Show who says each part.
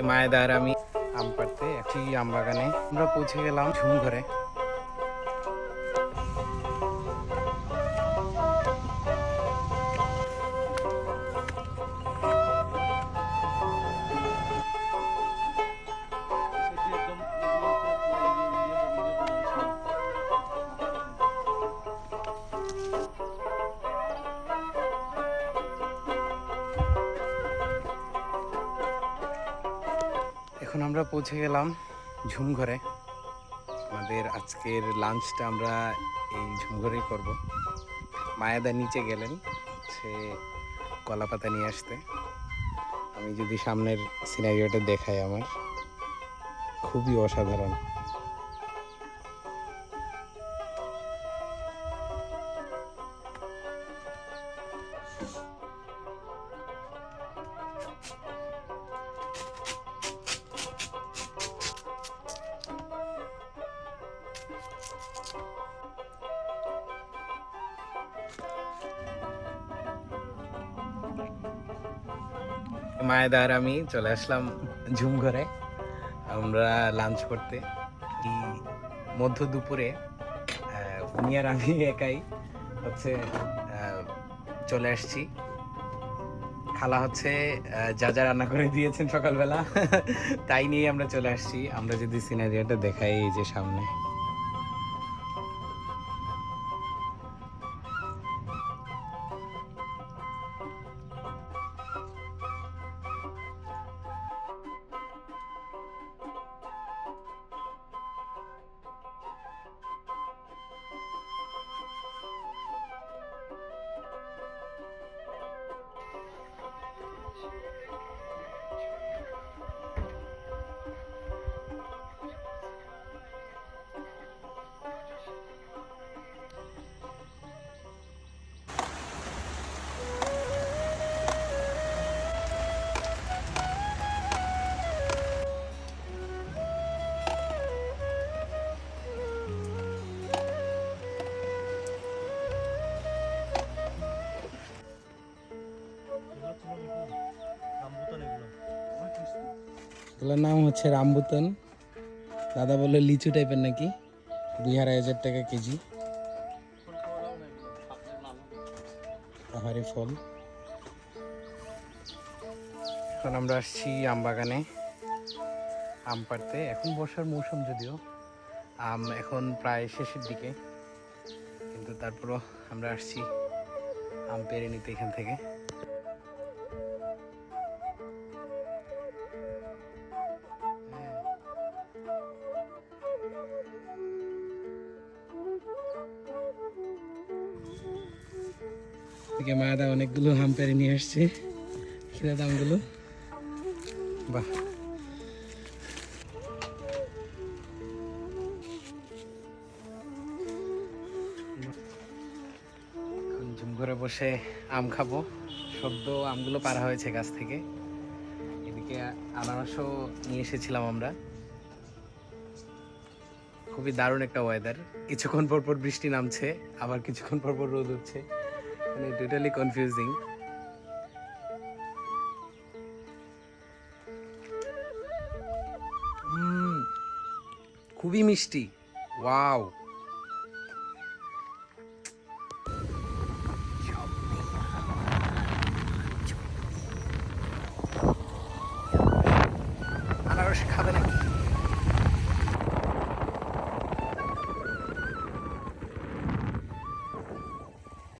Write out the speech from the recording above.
Speaker 1: মায়েদা আর আমি আম পাড়তে একটি আম বাগানে আমরা পৌঁছে গেলাম ঝুমঘরে। এখন আমরা পৌঁছে গেলাম ঝুমঘরে। আমাদের আজকের লাঞ্চটা আমরা এই ঝুমঘরেই করব। মায়াদা নিচে গেলেন সে কলা পাতা নিয়ে আসতে। আমি যদি সামনের সিনারিওটা দেখাই, আমার খুবই অসাধারণ। মায়েদা আর আমি চলে আসলাম ঝুমঘরে আমরা লাঞ্চ করতে। এই মধ্য দুপুরে উনি আর আমি একাই হচ্ছে চলে আসছি। খালা হচ্ছে যা যা রান্না করে দিয়েছেন সকালবেলা তাই নিয়ে আমরা চলে আসছি। আমরা যদি সিনারিওটা দেখাই, এই যে সামনে এগুলোর নাম হচ্ছে রামবুতান। দাদা বললো লিচু টাইপের নাকি, 2,500 টাকা কেজি। পাহাড়ি ফল। এখন আমরা আসছি আম বাগানে আম পাড়তে। এখন বর্ষার মৌসুম, যদিও আম এখন প্রায় শেষের দিকে, কিন্তু তারপরও আমরা আসছি আম পেড়ে নিতে এখান থেকে। মায়াদা অনেকগুলো আম পেড়ে নিয়ে আসছে। খেলে দামগুলো বাহ। এখন ঝুমঘরে বসে আম খাবো। সদ্য আমগুলো পাড়া হয়েছে গাছ থেকে। এদিকে আনারসও নিয়ে এসেছিলাম আমরা। খুবই দারুণ একটা ওয়েদার। কিছুক্ষণ পর পর বৃষ্টি নামছে, আবার কিছুক্ষণ পর পর রোদ উঠছে, মানে টোটালি কনফিউজিং। খুবই মিষ্টি, ওয়াও। আনারস খাবেন